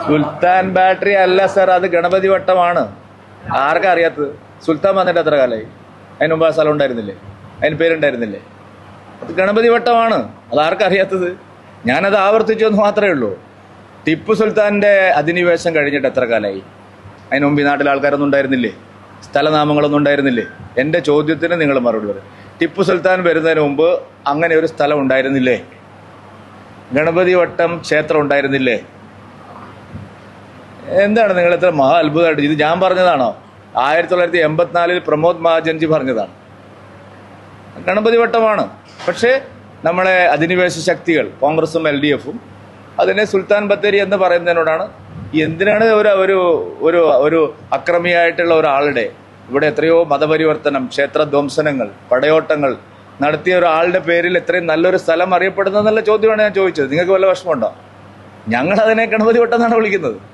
സുൽത്താൻ battery അല്ല sir, അത് ഗണപതി വട്ടമാണ്. ആർക്കാ അറിയാത്തത്? സുൽത്താൻ വന്നിട്ട് എത്ര കാലമായി? അതിന് മുമ്പ് ആ സ്ഥലം ഉണ്ടായിരുന്നില്ലേ? അതിന് പേരുണ്ടായിരുന്നില്ലേ? അത് ഗണപതി വട്ടമാണ്. അത് ആർക്കാ അറിയാത്തത്? ഞാനത് ആവർത്തിച്ചു എന്ന് മാത്രമേ ഉള്ളൂ. ടിപ്പു സുൽത്താൻ്റെ അധിനിവേശം കഴിഞ്ഞിട്ട് എത്ര കാലമായി? അതിന് മുമ്പ് ഈ നാട്ടിൽ ആൾക്കാരൊന്നും ഉണ്ടായിരുന്നില്ലേ? സ്ഥലനാമങ്ങളൊന്നും ഉണ്ടായിരുന്നില്ലേ? എൻ്റെ ചോദ്യത്തിന് നിങ്ങൾ മറുപടി പറയും. ടിപ്പു സുൽത്താൻ വരുന്നതിന് മുമ്പ് അങ്ങനെ ഒരു സ്ഥലം ഉണ്ടായിരുന്നില്ലേ? ഗണപതി വട്ടം ക്ഷേത്രം ഉണ്ടായിരുന്നില്ലേ? എന്താണ് നിങ്ങൾ ഇത്ര മഹാ അത്ഭുതമായിട്ട്? ഇത് ഞാൻ പറഞ്ഞതാണോ? 1984 പ്രമോദ് മഹാജൻജി പറഞ്ഞതാണ്. ഗണപതി വട്ടമാണ്. പക്ഷേ നമ്മളെ അധിനിവേശ ശക്തികൾ കോൺഗ്രസും LDFും അതിനെ സുൽത്താൻ ബത്തേരി എന്ന് പറയുന്നതിനോടാണ്. എന്തിനാണ് ഒരു അക്രമിയായിട്ടുള്ള ഒരാളുടെ ഇവിടെ എത്രയോ മതപരിവർത്തനം, ക്ഷേത്രധ്വംസനങ്ങൾ, പടയോട്ടങ്ങൾ നടത്തിയ ഒരാളുടെ പേരിൽ എത്രയും നല്ലൊരു സ്ഥലം അറിയപ്പെടുന്നതെന്നുള്ള ചോദ്യമാണ് ഞാൻ ചോദിച്ചത്. നിങ്ങൾക്ക് വല്ല വിഷമമുണ്ടോ? ഞങ്ങളതിനെ ഗണപതി വട്ടം എന്നാണ് വിളിക്കുന്നത്.